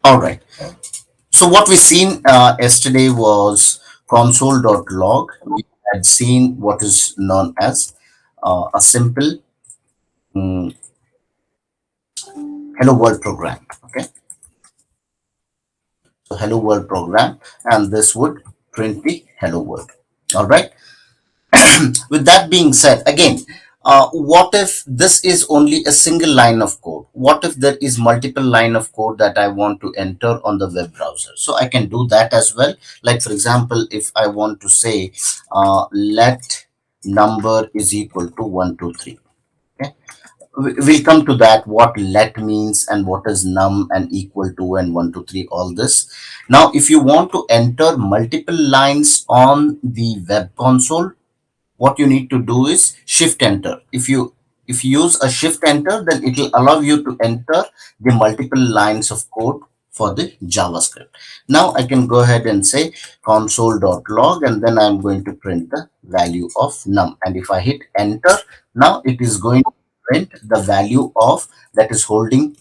All right. So what we seen yesterday was console.log. We had seen what is known as a simple hello world program. Okay. So hello world program, and this would print the hello world. All right. With that being said, again, what if this is only a single line of code? What if there is multiple line of code that I want to enter on the web browser? So I can do that as well. Like for example, if I want to say let number is equal to 123. Okay, we'll come to that, what let means and what is num and equal to and 123, all this. Now if you want to enter multiple lines on the web console, what you need to do is shift enter. If you use a shift enter, then it will allow you to enter the multiple lines of code for the JavaScript. Now I can go ahead and say console.log, and then I'm going to print the value of num, and if I hit enter, now it is going to print the value of that is holding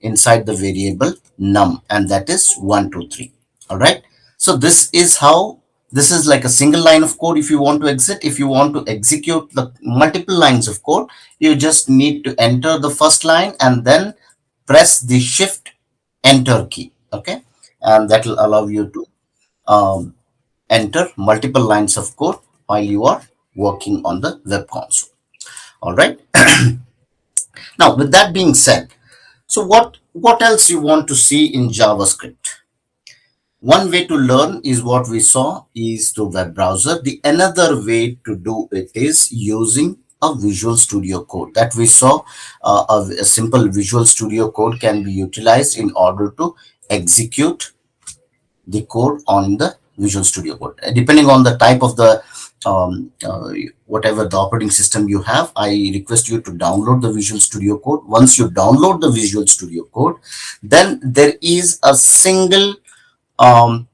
inside the variable num, and that is 123. All right. So this is how, this is like a single line of code. If you want to exit, if you want to execute the multiple lines of code, you just need to enter the first line and then press the shift enter key. Okay, and that will allow you to um, enter multiple lines of code while you are working on the web console. All right. Now with that being said, so what else you want to see in JavaScript? One way to learn is what we saw is the web browser. The another way to do it is using a Visual Studio Code that we saw. A simple Visual Studio Code can be utilized in order to execute the code on the Visual Studio Code. Depending on the type of the um, uh, whatever the operating system you have, I request you to download the Visual Studio Code. Once you download the Visual Studio Code, then there is a single um,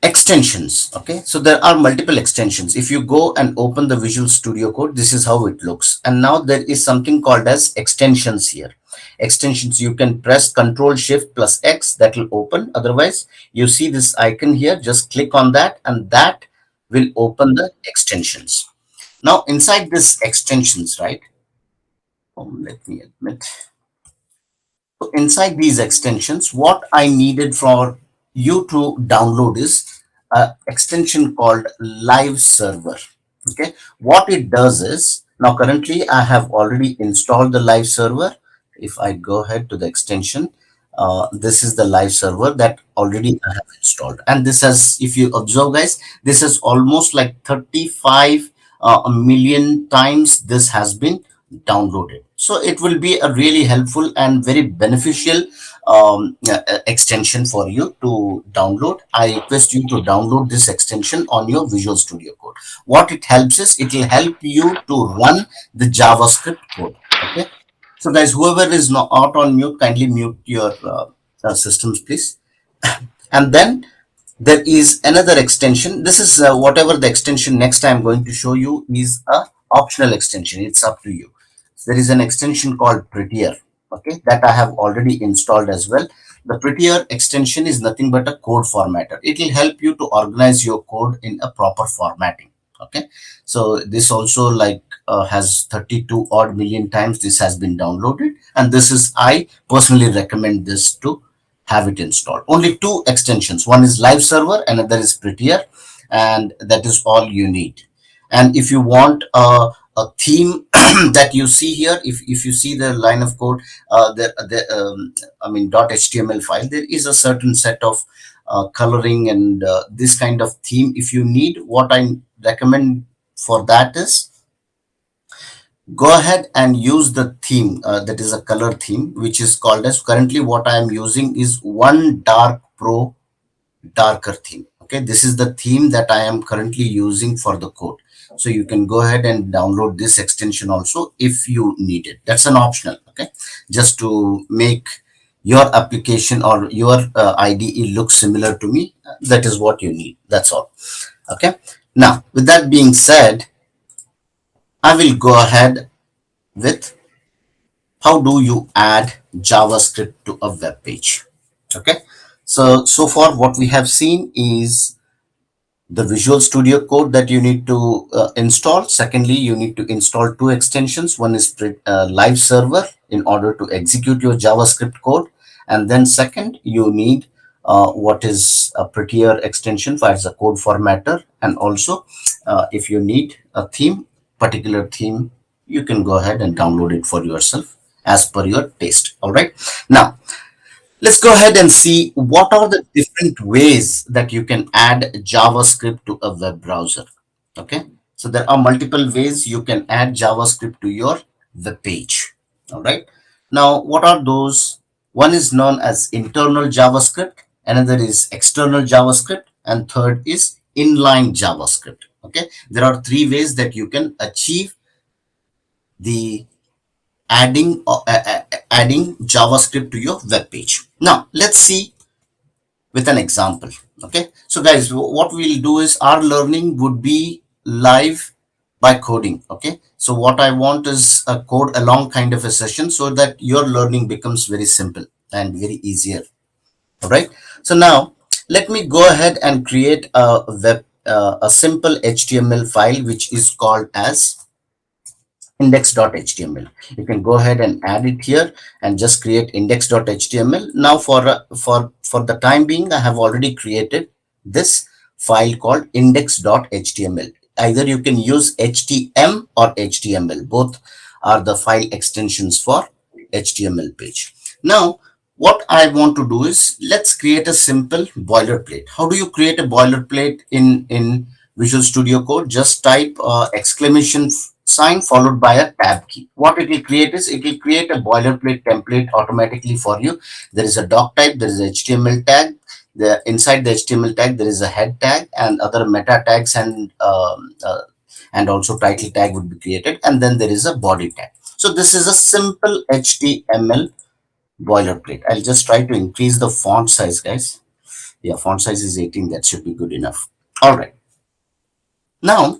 extensions. Okay, so there are multiple extensions. If you go and open the Visual Studio Code, this is how it looks. And now there is something called as extensions here. Extensions, you can press Control Shift plus X, that will open. Otherwise, you see this icon here, just click on that and that will open the extensions. Now inside this extensions, right, let me admit, so inside these extensions, what I needed for you to download is an extension called Live Server. Okay, what it does is, now currently I have already installed the Live Server. If I go ahead to the extension, this is the Live Server that already I have installed, and this has, if you observe guys, this is almost like 35 million times this has been downloaded. So it will be a really helpful and very beneficial extension for you to download. I request you to download this extension on your Visual Studio Code. What it helps is, it will help you to run the JavaScript code. Okay, so guys, whoever is not on mute, kindly mute your systems please. And then there is another extension. This is whatever the extension next I'm going to show you is a optional extension. It's up to you. There is an extension called Prettier. Okay, that I have already installed as well. The Prettier extension is nothing but a code formatter. It will help you to organize your code in a proper formatting. Okay, so this also like has 32 odd million times this has been downloaded, and this is, I personally recommend this to have it installed. Only two extensions, one is Live Server, another is Prettier, and that is all you need. And if you want a theme that you see here, if you see the line of code, I mean .html file, there is a certain set of coloring and this kind of theme. If you need, what I recommend for that is, go ahead and use the theme that is a color theme, which is called as, currently what I am using is One Dark Pro darker theme. Okay, this is the theme that I am currently using for the code. So you can go ahead and download this extension also if you need it. That's an optional. Okay, just to make your application or your IDE look similar to me, that is what you need. That's all. Okay, now with that being said, I will go ahead with how do you add JavaScript to a web page. Okay, so far what we have seen is the Visual Studio Code that you need to install. Secondly, you need to install two extensions. One is live server in order to execute your JavaScript code. And then second, you need what is a prettier extension for as a code formatter. And also, if you need a theme, particular theme, you can go ahead and download it for yourself as per your taste. All right. Now, let's go ahead and see what are the different ways that you can add JavaScript to a web browser. Okay, so there are multiple ways you can add JavaScript to your web page. All right, now what are those? One is known as internal JavaScript, another is external JavaScript, and third is inline JavaScript. Okay, there are three ways that you can achieve the adding JavaScript to your web page. Now let's see with an example. Okay, so guys, what we'll do is our learning would be live by coding. Okay, so what I want is a code along kind of a session so that your learning becomes very simple and very easier. All right, so now let me go ahead and create a simple HTML file which is called as index.html. You can go ahead and add it here and just create index.html. Now for the time being, I have already created this file called index.html. Either you can use htm or html. Both are the file extensions for HTML page. Now what I want to do is let's create a simple boilerplate. How do you create a boilerplate in Visual Studio Code? Just type exclamation sign followed by a tab key. What it will create is it will create a boilerplate template automatically for you. There is a doc type, there is a HTML tag. Inside the HTML tag there is a head tag and other meta tags, and also title tag would be created, and then there is a body tag. So this is a simple HTML boilerplate. I'll just try to increase the font size, guys. Yeah, font size is 18. That should be good enough. All right. Now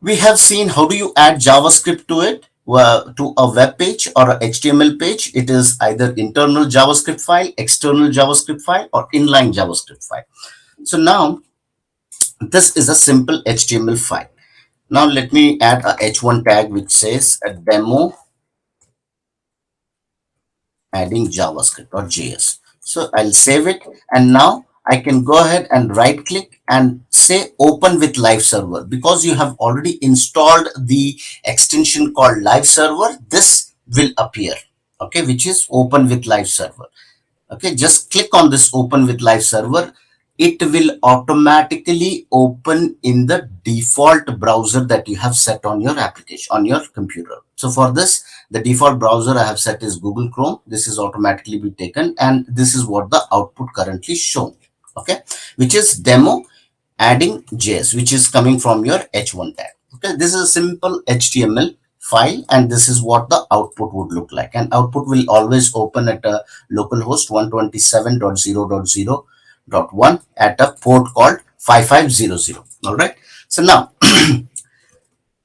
we have seen how do you add JavaScript to it, to a web page or a HTML page. It is either internal JavaScript file, external JavaScript file, or inline JavaScript file. So now this is a simple HTML file. Now let me add a h1 tag which says a demo adding JavaScript or JS. So I'll save it, and now I can go ahead and right click and say open with live server. Because you have already installed the extension called live server, this will appear, okay, which is open with live server. Okay, just click on this open with live server. It will automatically open in the default browser that you have set on your application, on your computer. So for this, the default browser I have set is Google Chrome. This is automatically be taken, and this is what the output currently shown. Okay, which is demo adding JS, which is coming from your h1 tag. Okay, this is a simple HTML file, and this is what the output would look like. And output will always open at a localhost 127.0.0.1 at a port called 5500. All right, so now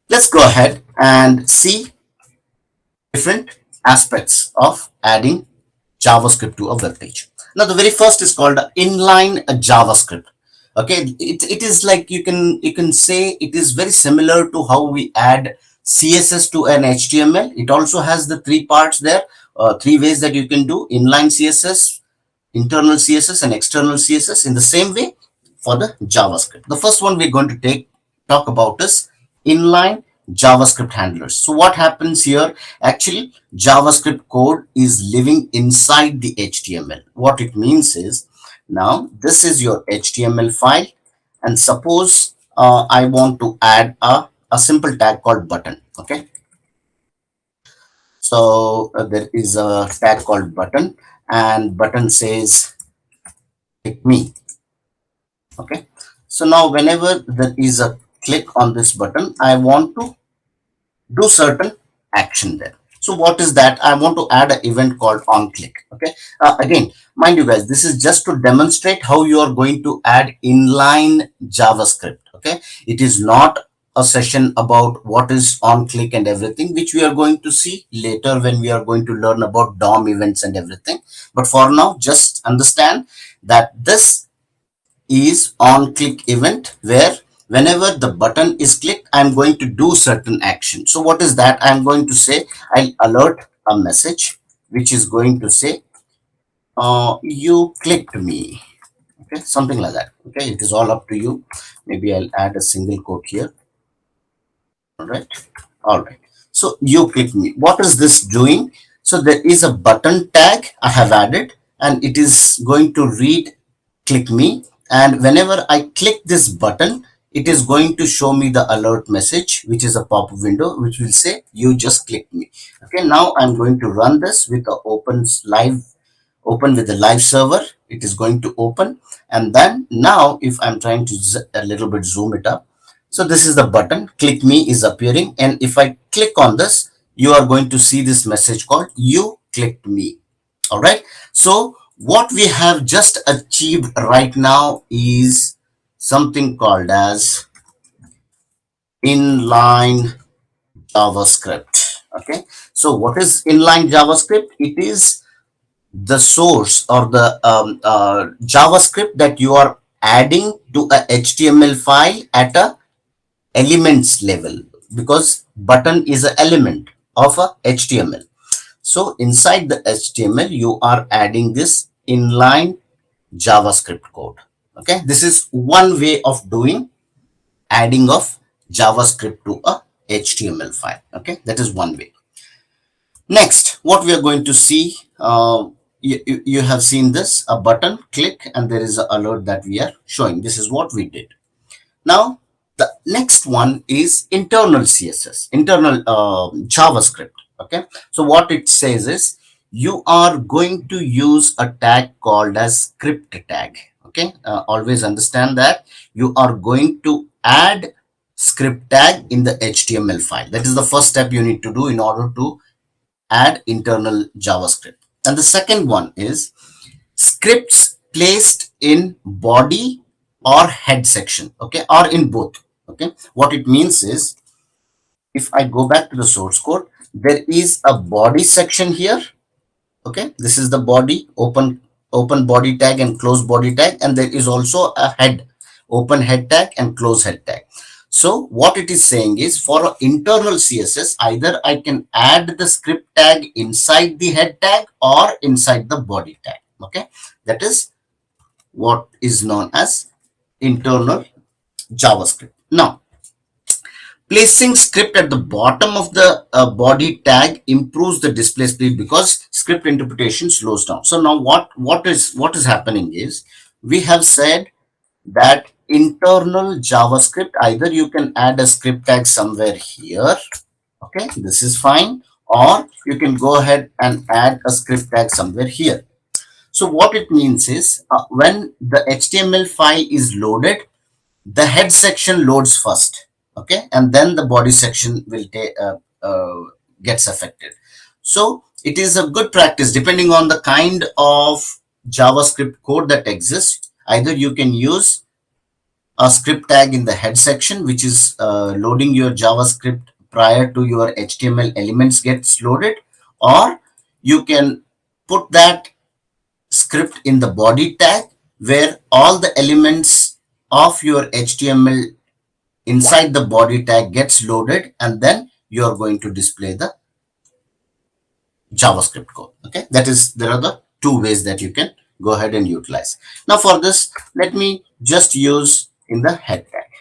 let's go ahead and see different aspects of adding JavaScript to a web page. Now the very first is called inline JavaScript. Okay, it is like you can say it is very similar to how we add CSS to an HTML. It also has the three parts there, three ways that you can do inline CSS, internal CSS, and external CSS. In the same way for the JavaScript. The first one we're going to talk about is inline JavaScript handlers. So what happens here? Actually, JavaScript code is living inside the HTML. What it means is, now this is your HTML file, and suppose I want to add a simple tag called button. Okay, so there is a tag called button, and button says pick me. Okay, so now whenever there is a click on this button, I want to do certain action there. So what is that? I want to add an event called on click. Okay, again, mind you guys, this is just to demonstrate how you are going to add inline JavaScript. Okay, it is not a session about what is on click and everything, which we are going to see later when we are going to learn about DOM events and everything. But for now, just understand that this is on click event, where whenever the button is clicked, I'm going to do certain action. So what is that? I'm going to say, I'll alert a message which is going to say, you clicked me. Okay, something like that. Okay, it is all up to you. Maybe I'll add a single quote here. All right. So you click me. What is this doing? So there is a button tag I have added, and it is going to read click me. And whenever I click this button, it is going to show me the alert message, which is a pop-up window, which will say you just clicked me. Okay, now I'm going to run this with the open with the live server. It is going to open, and then now if I'm trying to a little bit zoom it up, so this is the button click me is appearing, and if I click on this, you are going to see this message called you clicked me. All right, so what we have just achieved right now is something called as inline JavaScript. Okay, so what is inline JavaScript? It is the source or the JavaScript that you are adding to a HTML file at a elements level, because button is an element of a HTML. So inside the HTML, you are adding this inline JavaScript code. Okay, this is one way of doing adding of JavaScript to a HTML file. Okay, that is one way. Next, what we are going to see, you have seen this, a button, click, and there is an alert that we are showing. This is what we did. Now, the next one is internal CSS, internal JavaScript. Okay, so what it says is you are going to use a tag called as script tag. Okay, always understand that you are going to add script tag in the HTML file. That is the first step you need to do in order to add internal JavaScript. And the second one is scripts placed in body or head section, okay, or in both. Okay, what it means is, if I go back to the source code, there is a body section here. Okay, this is the body, open body tag and close body tag, and there is also a head, open head tag and close head tag. So what it is saying is, for internal CSS, either I can add the script tag inside the head tag or inside the body tag. Okay, that is what is known as internal JavaScript. Now, placing script at the bottom of the body tag improves the display speed because script interpretation slows down. So now what is happening is, we have said that internal JavaScript, either you can add a script tag somewhere here. Okay, this is fine, or you can go ahead and add a script tag somewhere here. So what it means is, when the HTML file is loaded, the head section loads first. Okay, and then the body section will gets affected. So it is a good practice, depending on the kind of JavaScript code that exists. Either you can use a script tag in the head section, which is loading your JavaScript prior to your HTML elements gets loaded, or you can put that script in the body tag, where all the elements of your HTML inside the body tag gets loaded, and then you are going to display the JavaScript code. Okay, there are the two ways that you can go ahead and utilize. Now for this, let me just use in the head tag.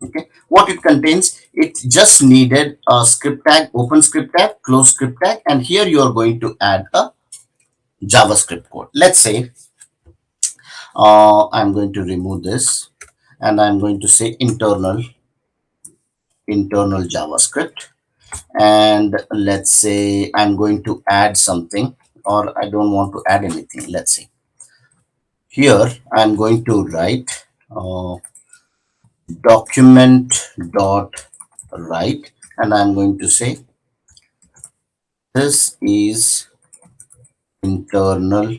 Okay, what it contains, it just needed a script tag, open script tag, close script tag, and here you are going to add a JavaScript code. Let's say I'm going to remove this, and I'm going to say internal JavaScript, and let's say I'm going to add something, or I don't want to add anything. Let's say here I'm going to write document dot write, and I'm going to say this is internal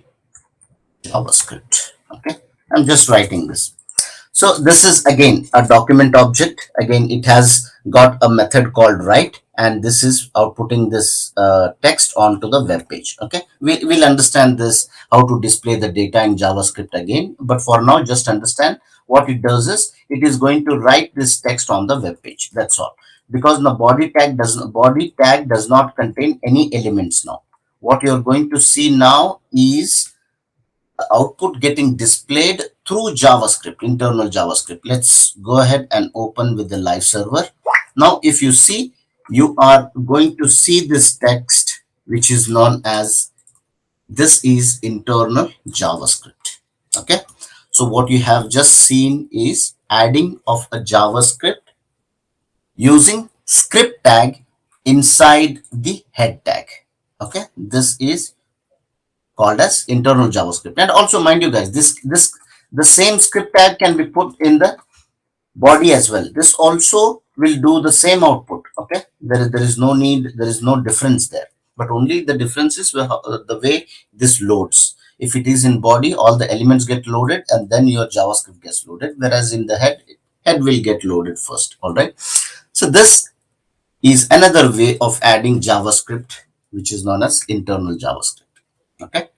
JavaScript. Okay, I'm just writing this. So this is again a document object. Again, it has got a method called write, and this is outputting this text onto the web page. Okay, we'll understand this, how to display the data in JavaScript again. But for now, just understand what it does is it is going to write this text on the web page. That's all. Because the body tag does not contain any elements now. What you're going to see now is output getting displayed through JavaScript, internal JavaScript. Let's go ahead and open with the live server. Now, if you see, you are going to see this text, which is known as this is internal JavaScript. Okay. So what you have just seen is adding of a JavaScript using script tag inside the head tag. Okay. This is called as internal JavaScript. And also, mind you guys, this the same script tag can be put in the body as well. This also will do the same output. Okay, there is no need, there is no difference there, but only the difference is the way this loads. If it is in body, all the elements get loaded and then your JavaScript gets loaded, whereas in the head will get loaded first. All right, so this is another way of adding JavaScript, which is known as internal JavaScript. Okay,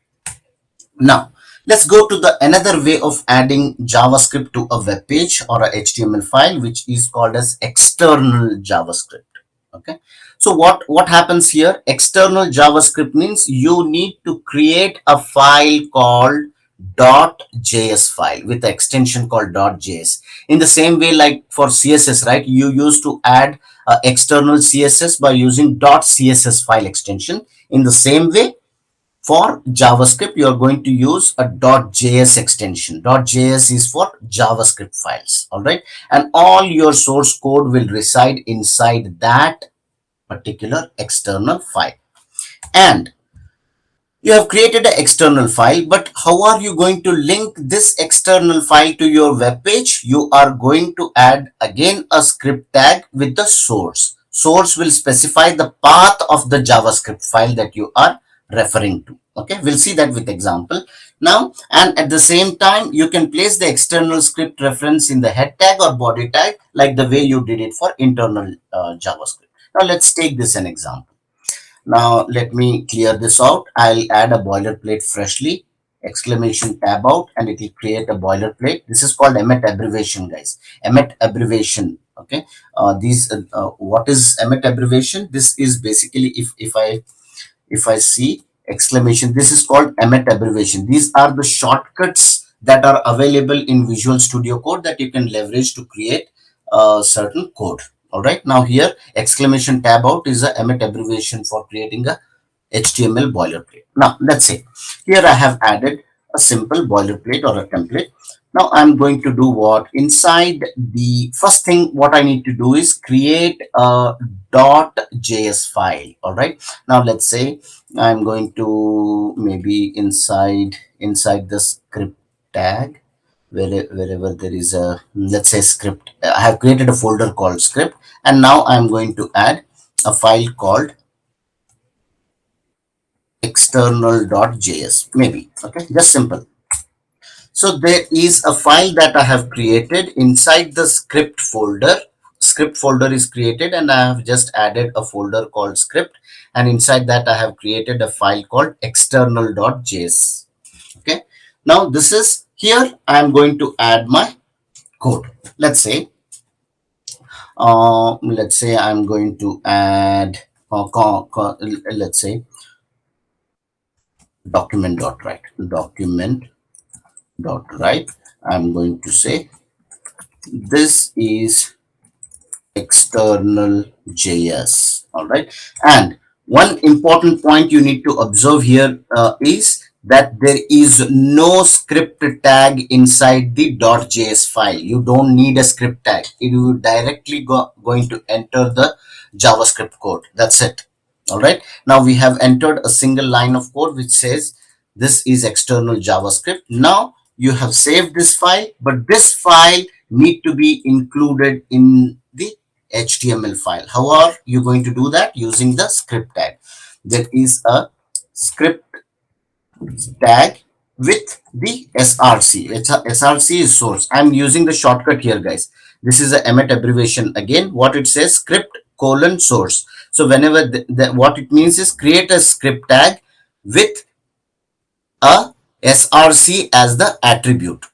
now let's go to the another way of adding JavaScript to a web page or a HTML file, which is called as external JavaScript. Okay, so what happens here? External JavaScript means you need to create a file called .js file with the extension called .js. In the same way, like for CSS, right, you used to add external CSS by using .css file extension. In the same way, for JavaScript, you are going to use a .js extension. .js is for JavaScript files, all right? And all your source code will reside inside that particular external file. And you have created an external file, but how are you going to link this external file to your web page? You are going to add again a script tag with the source. Source will specify the path of the JavaScript file that you are referring to. Okay, we'll see that with example now. And at the same time, you can place the external script reference in the head tag or body tag, like the way you did it for internal JavaScript. Now let's take this an example. Now let me clear this out. I'll add a boilerplate freshly, exclamation tab out, and it will create a boilerplate. This is called emmet abbreviation, guys. Emmet abbreviation. Okay. What is emmet abbreviation? This is basically if I see exclamation, this is called emmet abbreviation. These are the shortcuts that are available in Visual Studio Code that you can leverage to create certain code. All right, now here exclamation tab out is a emmet abbreviation for creating a HTML boilerplate. Now let's say here I have added a simple boilerplate or a template. Now I'm going to do what? Inside the first thing, what I need to do is create a .js file. All right, now let's say I'm going to maybe inside the script tag, wherever there is a, let's say, script, I have created a folder called script, and now I'm going to add a file called external.js, maybe. Okay, just simple. So there is a file that I have created inside the script folder. Script folder is created, and I have just added a folder called script, and inside that I have created a file called external.js. Okay, now this is here. I am going to add my code. Let's say I'm going to add let's say document.write. I'm going to say this is external JS. All right, and one important point you need to observe here is that there is no script tag inside the .js file. You don't need a script tag. It will directly going to enter the JavaScript code. That's it. All right, now we have entered a single line of code which says this is external JavaScript. Now you have saved this file, but this file need to be included in the HTML file. How are you going to do that? Using the script tag. There is a script tag with the src. Src is source. I'm using the shortcut here, guys. This is a emmet abbreviation. Again, what it says, script colon source. So whenever what it means is create a script tag with a src as the attribute.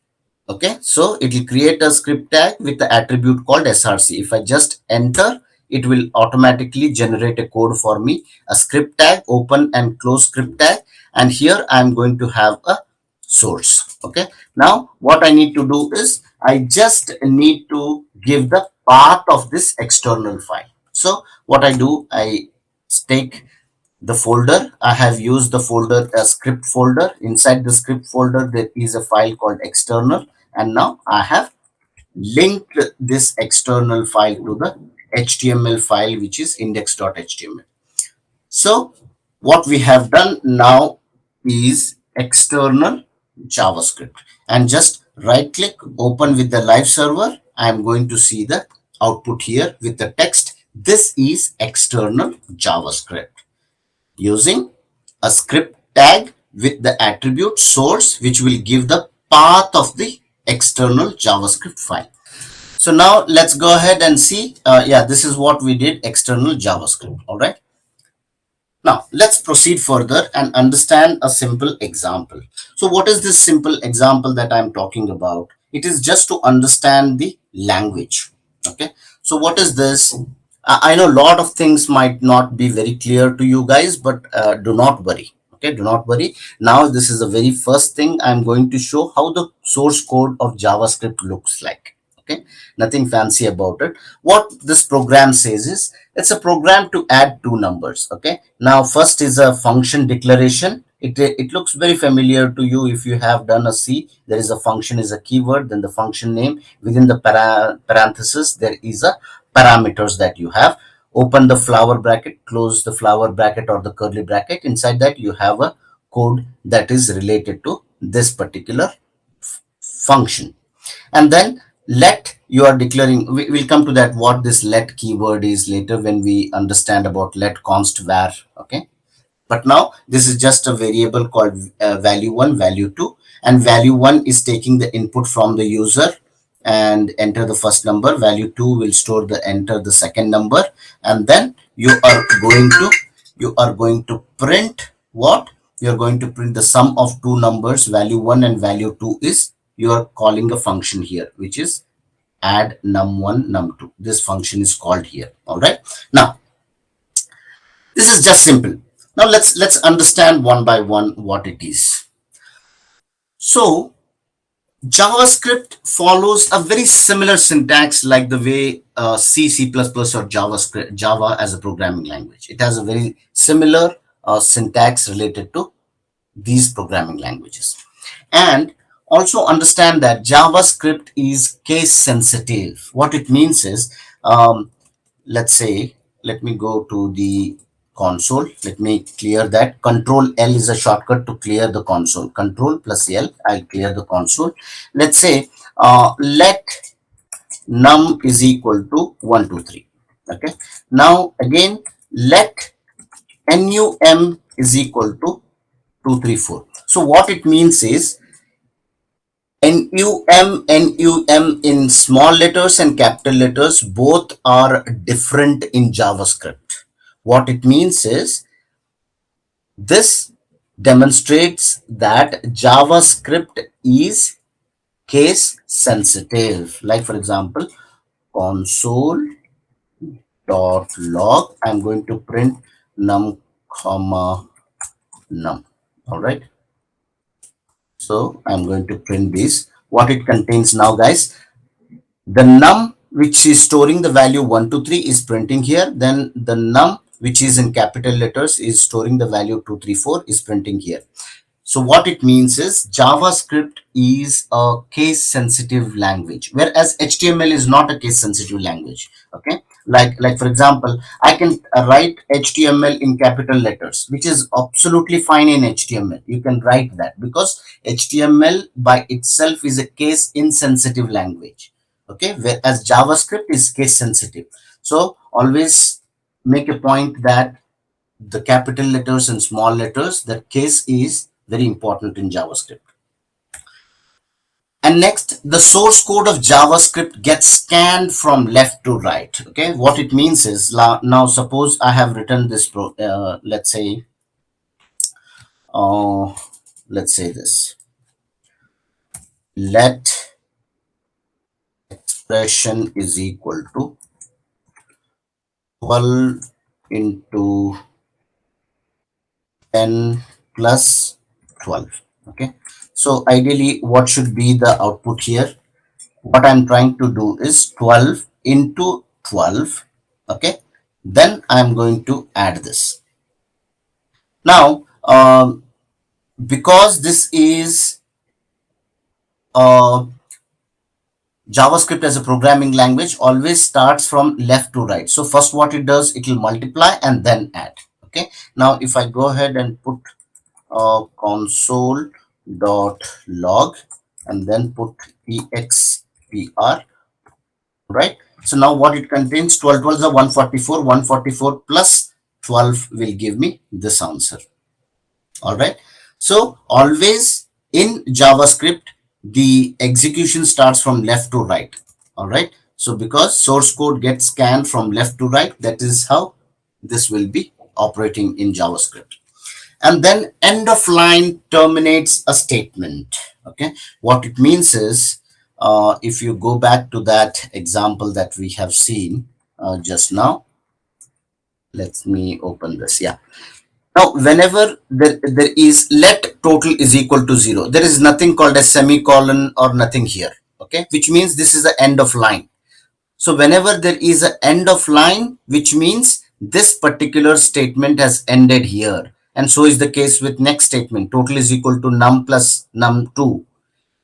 Okay, so it will create a script tag with the attribute called src. If I just enter, it will automatically generate a code for me, a script tag, open and close script tag, and here I'm going to have a source. Okay, now what I need to do is I just need to give the path of this external file. So what I do, I take the folder. I have used the folder, a script folder. Inside the script folder there is a file called external, and now I have linked this external file to the html file, which is index.html. So what we have done now is external JavaScript, and just right click, open with the live server. I am going to see the output here with the text. This is external JavaScript using a script tag with the attribute source, which will give the path of the external JavaScript file. So now let's go ahead and see. Yeah, this is what we did, external JavaScript. All right. Now let's proceed further and understand a simple example. So what is this simple example that I'm talking about? It is just to understand the language. Okay. So what is this? I know a lot of things might not be very clear to you guys, but do not worry. Okay, do not worry. Now this is the very first thing I'm going to show, how the source code of JavaScript looks like. Okay, nothing fancy about it. What this program says is, it's a program to add two numbers. Okay, now first is a function declaration. It looks very familiar to you if you have done a C. There is a function is a keyword, then the function name, within the parenthesis there is a parameters that you have. Open the flower bracket, close the flower bracket or the curly bracket. Inside that you have a code that is related to this particular function. And then let, you are declaring, we'll come to that what this let keyword is later when we understand about let const var. Okay, but now this is just a variable called value1, value2, and value1 is taking the input from the user and enter the first number. Value2 will store the enter the second number, and then you are going to print what? You're going to print the sum of two numbers, value1 and value2. Is you are calling a function here which is add num1 num2. This function is called here. All right, now this is just simple. Now let's understand one by one what it is. So JavaScript follows a very similar syntax like the way C, C++ or JavaScript, Java as a programming language. It has a very similar syntax related to these programming languages. And also understand that JavaScript is case sensitive. What it means is, let's say, let me go to the console. Let me clear that. Control L is a shortcut to clear the console. Control plus L, I'll clear the console. Let's say let num is equal to 1 2 3. Okay, now again let num is equal to 2 3 4. So what it means is, num in small letters and capital letters both are different in JavaScript. What it means is, this demonstrates that JavaScript is case sensitive. Like for example, console.log, I'm going to print num comma num. All right, so I'm going to print this. What it contains now, guys, the num which is storing the value 1 2 3 is printing here. Then the num which is in capital letters is storing the value 2 3 4 is printing here. So what it means is, JavaScript is a case sensitive language, whereas HTML is not a case sensitive language. Okay, like for example, I can write HTML in capital letters, which is absolutely fine in HTML. You can write that because HTML by itself is a case insensitive language. Okay, whereas JavaScript is case sensitive. So always make a point that the capital letters and small letters, that case is very important in JavaScript. And next, the source code of JavaScript gets scanned from left to right. Okay, what it means is, now suppose I have written this uh, let's say this, let expression is equal to 12 into 10 plus 12. Okay, so ideally what should be the output here? What I'm trying to do is 12 into 12. Okay, then I'm going to add this. Now because this is uh, JavaScript as a programming language always starts from left to right. So first what it does, it will multiply and then add. Okay, now if I go ahead and put console dot log and then put expr, right? So now what it contains, 12 12 is a 144, 144 plus 12 will give me this answer. All right, so always in JavaScript the execution starts from left to right. All right, so because source code gets scanned from left to right, that is how this will be operating in JavaScript. And then end of line terminates a statement. Okay, what it means is, if you go back to that example that we have seen just now, let me open this. Yeah, now whenever there is let total is equal to 0, there is nothing called a semicolon or nothing here. Okay, which means this is the end of line. So whenever there is an end of line, which means this particular statement has ended here. And so is the case with next statement, total is equal to num plus num2,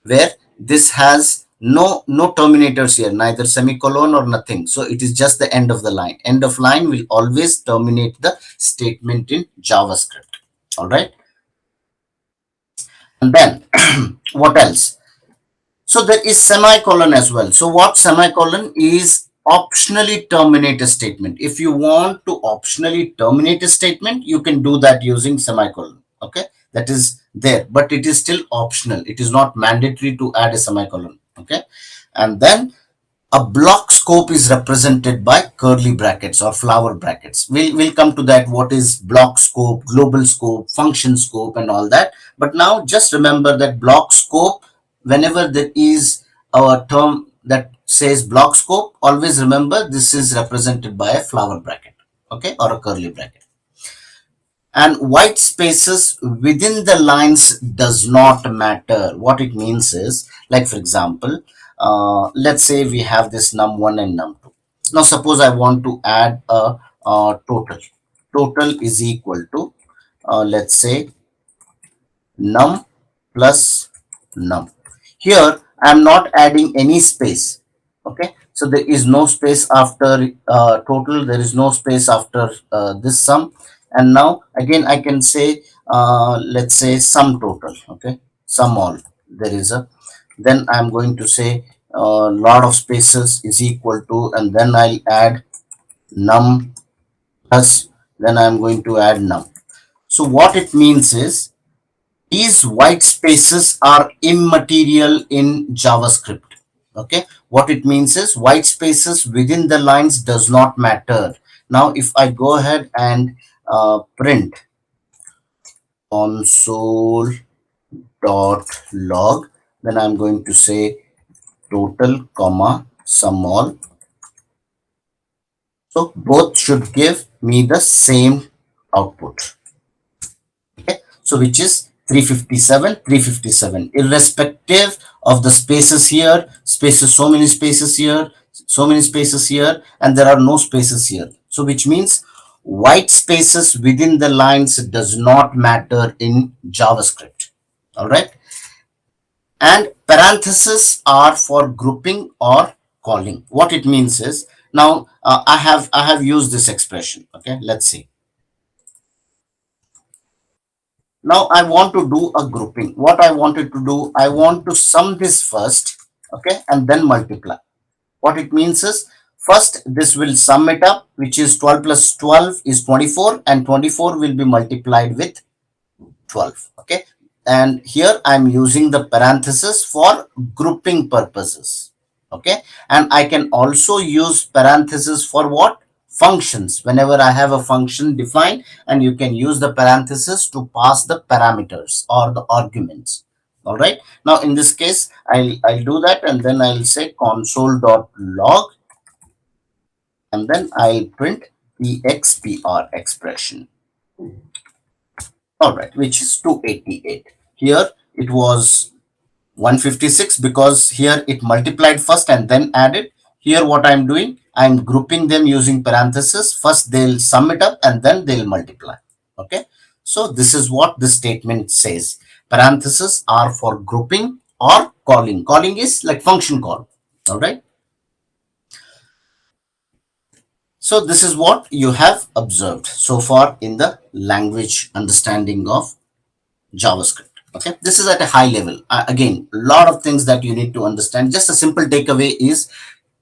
where this has no terminators here, neither semicolon or nothing. So it is just the end of the line. End of line will always terminate the statement in JavaScript. All right. And then what else? So there is semicolon as well. So what semicolon is, optionally terminate a statement. If you want to optionally terminate a statement, you can do that using semicolon. Okay, that is there, but it is still optional. It is not mandatory to add a semicolon. Okay, and then a block scope is represented by curly brackets or flower brackets. We'll come to that, what is block scope, global scope, function scope and all that. But now just remember that block scope, whenever there is a term that says block scope, always remember this is represented by a flower bracket, okay, or a curly bracket. And white spaces within the lines does not matter. What it means is, like for example, let's say we have this num1 and num2. Now suppose I want to add a total. Total is equal to let's say num plus num. Here I am not adding any space. Okay, so there is no space after total, there is no space after this sum. And now again I can say let's say sum total. Okay, sum all, there is a, then I'm going to say lot of spaces is equal to, and then I'll add num plus, then I'm going to add num. So what it means is, these white spaces are immaterial in JavaScript. Okay, what it means is white spaces within the lines does not matter. Now if I go ahead and print console dot log, then I'm going to say total comma sum all. So both should give me the same output. Okay, so which is 357, 357, irrespective of the spaces here, spaces, so many spaces here, so many spaces here, and there are no spaces here. So which means white spaces within the lines does not matter in JavaScript. All right, and parentheses are for grouping or calling. What it means is, now I have used this expression. Okay, let's see. Now I want to do a grouping. What I wanted to do, I want to sum this first, okay, and then multiply. What it means is, first this will sum it up, which is 12 plus 12 is 24, and 24 will be multiplied with 12. Okay, and here I'm using the parenthesis for grouping purposes. Okay, and I can also use parenthesis for what? Functions. Whenever I have a function defined, and you can use the parenthesis to pass the parameters or the arguments. All right, now in this case I'll do that, and then I'll say console.log, and then I'll print expr expression. All right, which is 288. Here it was 156 because here it multiplied first and then added. Here what I'm doing, I'm grouping them using parentheses. First they'll sum it up and then they'll multiply. Okay, so this is what the statement says. Parentheses are for grouping or calling. Calling is like function call. All right, so this is what you have observed so far in the language understanding of JavaScript. Okay, this is at a high level. Again, a lot of things that you need to understand. Just a simple takeaway is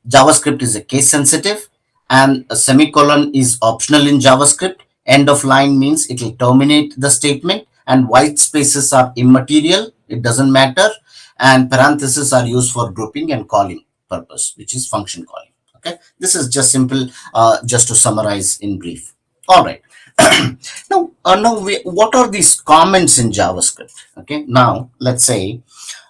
JavaScript is a case sensitive, and a semicolon is optional in JavaScript. End of line means it will terminate the statement, and white spaces are immaterial. It doesn't matter. And parentheses are used for grouping and calling purpose, which is function calling. Okay, this is just simple, just to summarize in brief. All right. Now, what are these comments in JavaScript? Okay, now let's say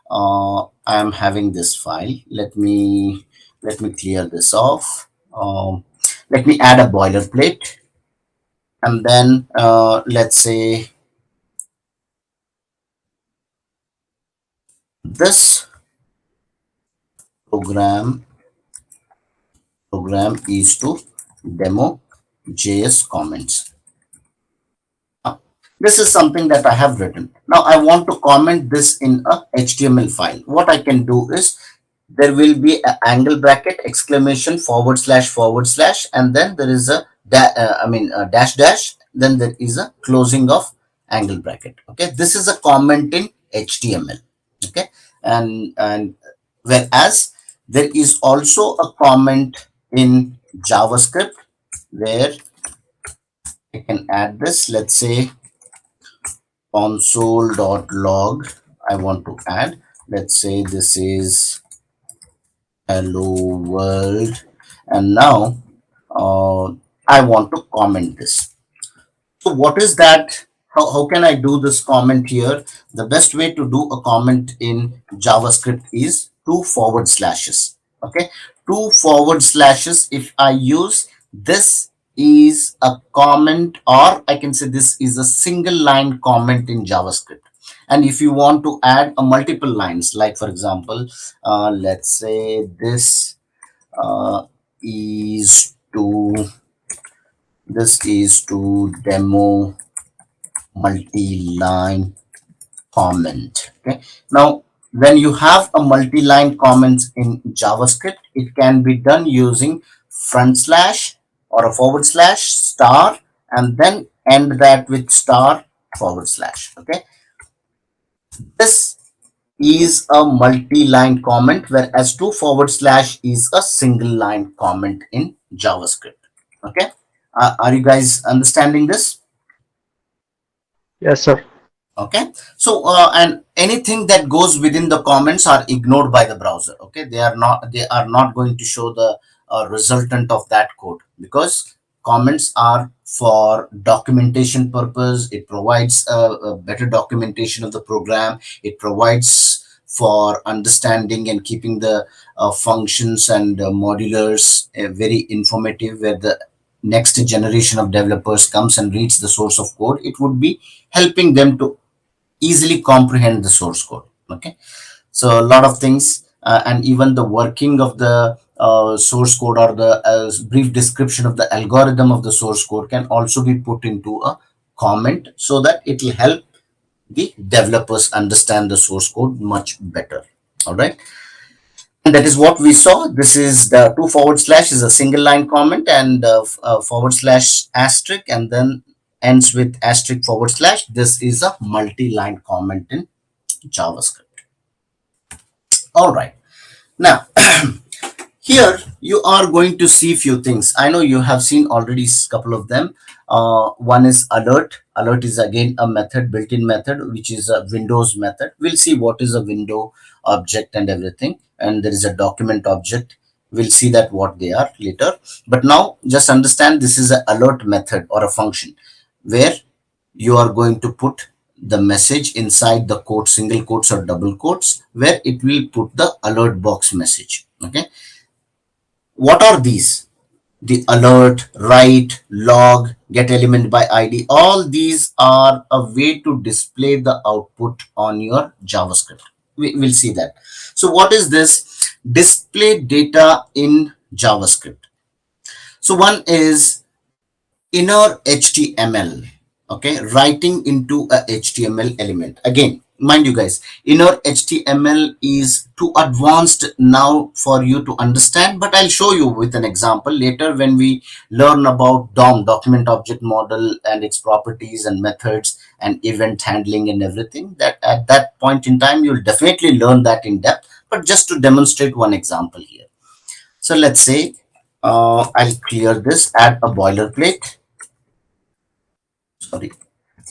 I am having this file. Let me clear this off. Let me add a boilerplate, and then let's say this program is to demo JS comments. This is something that I have written. Now I want to comment this in a HTML file. What I can do is there will be an angle bracket, exclamation, forward slash, and then there is a dash dash. Then there is a closing of angle bracket. Okay, this is a comment in HTML. Okay, and whereas there is also a comment in JavaScript where I can add this. Let's say console.log. I want to add, let's say this is hello world, and now I want to comment this. So what is that? How can I do this comment here? The best way to do a comment in JavaScript is two forward slashes. Okay, two forward slashes. If I use this is a comment, or I can say this is a single line comment in JavaScript. And if you want to add a multiple lines, like for example, let's say this uh, is to demo multi-line comment. Okay, now when you have a multi-line comments in JavaScript, it can be done using front slash or a forward slash star, and then end that with star forward slash. Okay, this is a multi-line comment, whereas two forward slash is a single line comment in JavaScript. Okay, are you guys understanding this? Yes, sir. Okay, so and anything that goes within the comments are ignored by the browser. Okay, they are not going to show the resultant of that code, because comments are for documentation purpose. It provides a better documentation of the program. It provides for understanding and keeping the functions and modulars very informative, where the next generation of developers comes and reads the source of code, it would be helping them to easily comprehend the source code. Okay, so a lot of things, and even the working of the source code, or the brief description of the algorithm of the source code, can also be put into a comment, so that it will help the developers understand the source code much better. All right, and that is what we saw. This is the two forward slash is a single line comment, and forward slash asterisk, and then ends with asterisk forward slash. This is a multi-line comment in JavaScript. All right, now here you are going to see few things. I know you have seen already a couple of them. One is alert. Alert is again a method, built-in method, which is a Windows method. We'll see what is a window object and everything. And there is a document object. We'll see that what they are later. But now just understand this is an alert method or a function where you are going to put the message inside the quote, single quotes or double quotes, where it will put the alert box message. Okay. What are these? The alert, write, log, get element by ID. All these are a way to display the output on your JavaScript. We'll see that. So what is this? Display data in JavaScript. So one is inner HTML. Okay, writing into a HTML element. Again, mind you guys, inner HTML is too advanced now for you to understand, but I'll show you with an example later when we learn about DOM, document object model, and its properties and methods and event handling and everything. That at that point in time you'll definitely learn that in depth, but just to demonstrate one example here. So let's say I'll clear this, add a boilerplate. Sorry,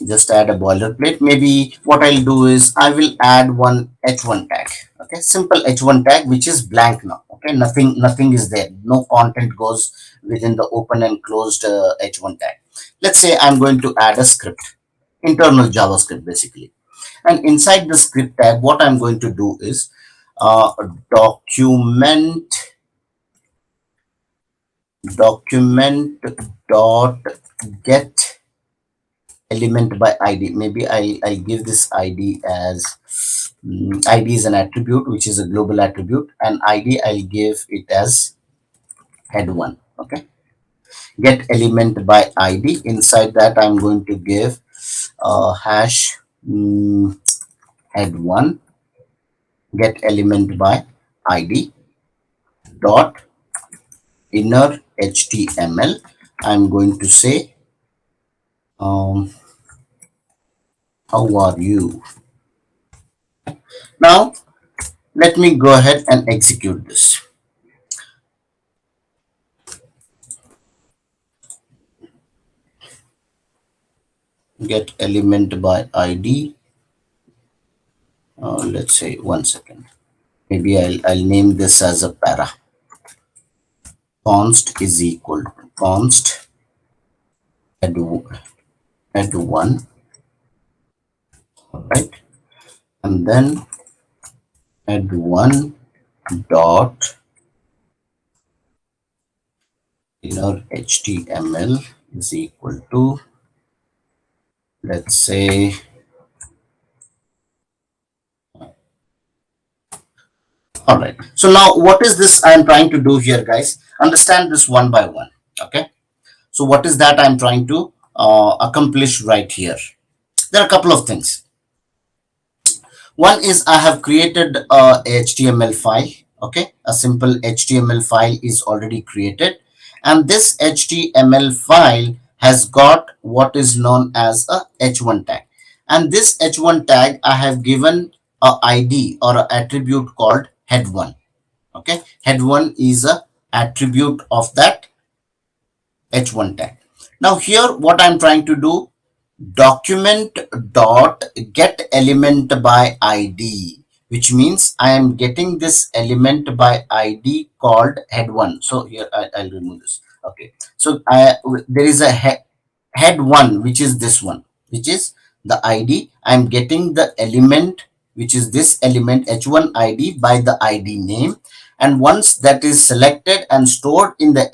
just add a boilerplate. Maybe what I'll do is I will add one h1 tag. Okay, simple h1 tag which is blank now. Okay, nothing is there, no content goes within the open and closed h1 tag. Let's say I'm going to add a script, internal JavaScript basically. And inside the script tag, what I'm going to do is document document dot get element by ID. Maybe I'll give this ID as ID is an attribute which is a global attribute, and ID I'll give it as head1. Okay, get element by ID. Inside that I'm going to give hash head1 get element by ID dot inner HTML. I'm going to say how are you. Now let me go ahead and execute this. Get element by ID. Let's say 1 second. Maybe I'll name this as a para. Const is equal to const head1, right? And then head1 dot inner HTML is equal to, let's say, all right. So now what is this I'm trying to do here, guys? Understand this one by one. Okay. So what is that I'm trying to accomplish right here? There are a couple of things. One is I have created a HTML file. Okay, a simple HTML file is already created, and this HTML file has got what is known as a h1 tag, and this h1 tag I have given a ID or an attribute called head1. Okay, head1 is a attribute of that h1 tag. Now here what I'm trying to do, document dot get element by ID, which means I am getting this element by ID called head1. So here I'll remove this. Okay, so there is a head1 which is this one, which is the ID. I'm getting the element which is this element h1 ID by the ID name, and once that is selected and stored in the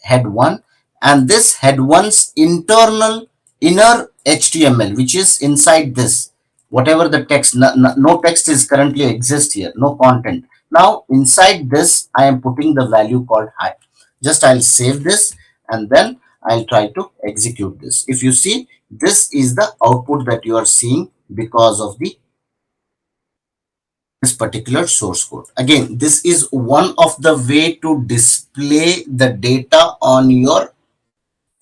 head1, and this head1's internal inner HTML which is inside this, whatever the text, no text is currently exist here, no content. Now inside this I am putting the value called hi. Just I'll save this and then I'll try to execute this. If you see, this is the output that you are seeing because of this particular source code. Again, this is one of the way to display the data on your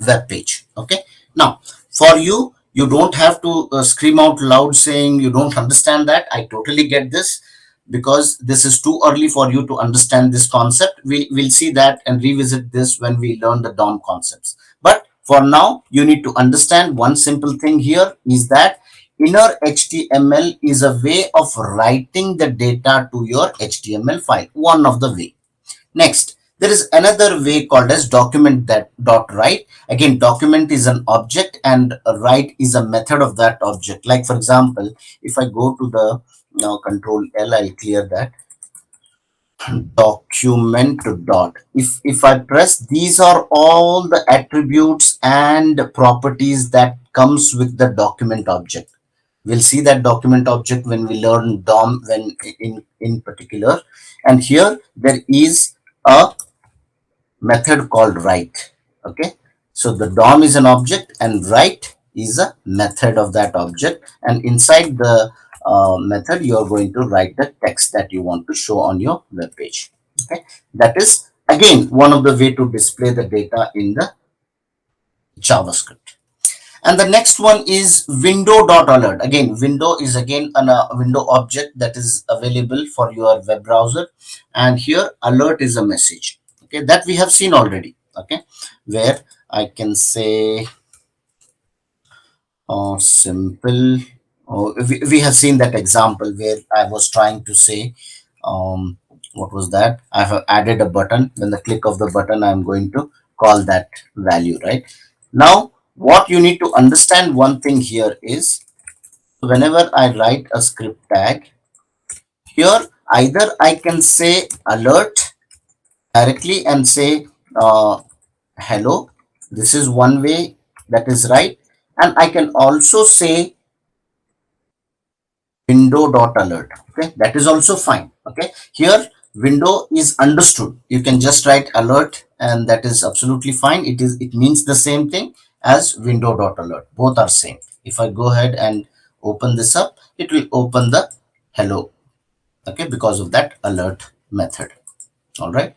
web page. Okay, now for you, you don't have to scream out loud saying you don't understand that. I totally get this, because this is too early for you to understand this concept. We'll see that and revisit this when we learn the DOM concepts. But For now, you need to understand one simple thing here is that inner HTML is a way of writing the data to your HTML file, one of the way. Next, there is another way called as document that dot write. Again, document is an object and write is a method of that object. Like for example, if I go to the now control L, I'll clear that document dot. If I press, these are all the attributes and properties that comes with the document object. We'll see that document object when we learn DOM when in particular. And here there is a method called write. Okay, so the DOM is an object and write is a method of that object, and inside the method you are going to write the text that you want to show on your web page. Okay, that is again one of the way to display the data in the JavaScript. And the next one is window.alert. Again, window is again a window object that is available for your web browser, and here alert is a message, okay, that we have seen already. Okay, where I can say simple, we have seen that example where I was trying to say what was that, I have added a button. When the click of the button, I'm going to call that value, right? Now what you need to understand one thing here is whenever I write a script tag here, either I can say alert directly and say hello, this is one way that is right, and I can also say window.alert. Okay, that is also fine. Okay, here window is understood, you can just write alert and that is absolutely fine. It means the same thing as window.alert, both are same. If I go ahead and open this up, it will open the hello, okay, because of that alert method. All right.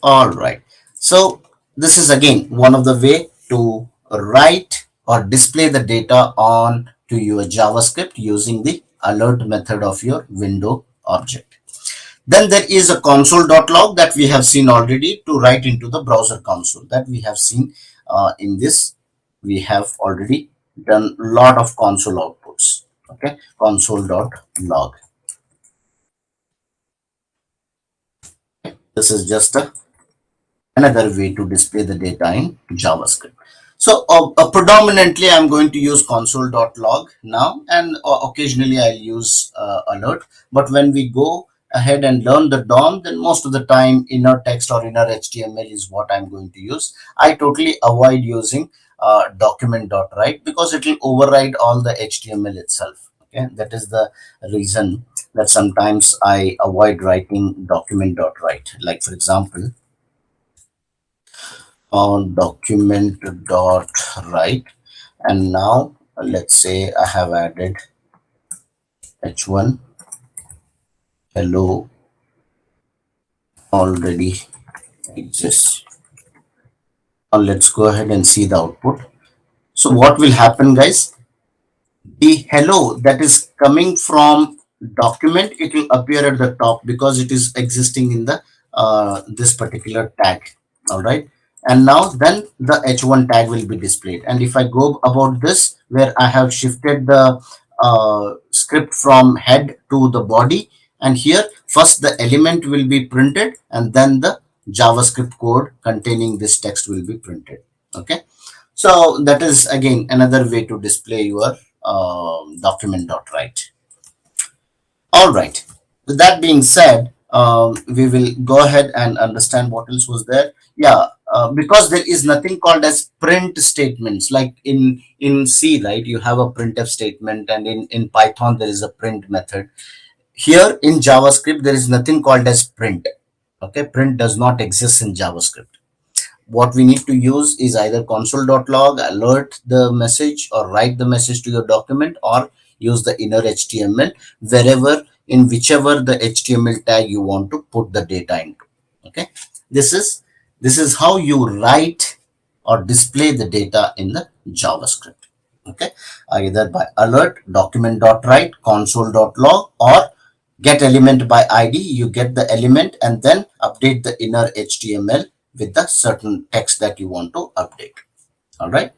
All right, so this is again one of the way to write or display the data on to your JavaScript using the alert method of your window object. Then there is a console.log that we have seen already to write into the browser console, that we have seen in this. We have already done a lot of console outputs. Okay, console.log. This is just another way to display the data in JavaScript. So predominantly I'm going to use console.log now, and occasionally I'll use alert. But when we go ahead and learn the DOM, then most of the time inner text or inner HTML is what I'm going to use. I totally avoid using document.write because it will override all the HTML itself. Okay, that is the reason that sometimes I avoid writing document.write. Like for example, on document dot write, and now let's say I have added h1 hello already exists. Now let's go ahead and see the output. So what will happen, guys? The hello that is coming from document, it will appear at the top because it is existing in the this particular tag. All right, and now then the h1 tag will be displayed. And if I go about this, where I have shifted the script from head to the body, and here first the element will be printed and then the JavaScript code containing this text will be printed. Okay, so that is again another way to display your document.write. All right. With that being said, we will go ahead and understand what else was there. Yeah, because there is nothing called as print statements. Like in C, right? You have a printf statement, and in Python there is a print method. Here in JavaScript there is nothing called as print. Okay, print does not exist in JavaScript. What we need to use is either console.log, alert the message or write the message to your document, or use the inner HTML wherever in whichever the HTML tag you want to put the data into. Okay, this is how you write or display the data in the JavaScript. Okay, either by alert, document.write, console.log, or get element by ID. You get the element and then update the inner HTML with the certain text that you want to update. All right.